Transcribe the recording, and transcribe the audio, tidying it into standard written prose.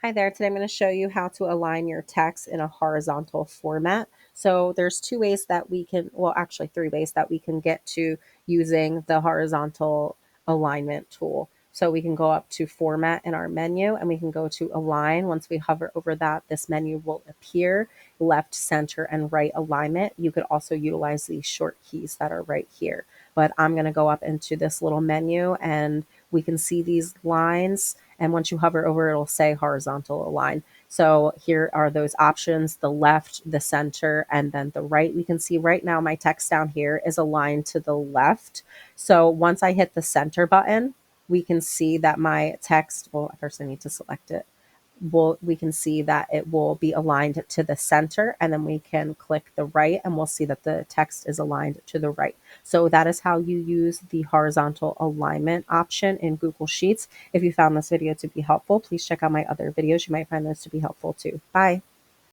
Hi there. Today I'm going to show you how to align your text in a horizontal format. So there's two ways that we can, well, actually three ways that we can get to using the horizontal alignment tool. So we can go up to format in our menu and we can go to align. Once we hover over that, this menu will appear, left, center, and right alignment. You could also utilize these short keys that are right here. But I'm going to go up into this little menu and we can see these lines. And once you hover over, it'll say horizontal align. So here are those options, the left, the center, and then the right. We can see right now my text down here is aligned to the left. So once I hit the center button, we can see that my text, well, first I need to select it. We can see that it will be aligned to the center, and then we can click the right and we'll see that the text is aligned to the right. So that is how you use the horizontal alignment option in Google Sheets. If you found this video to be helpful, please check out my other videos. You might find those to be helpful too. Bye.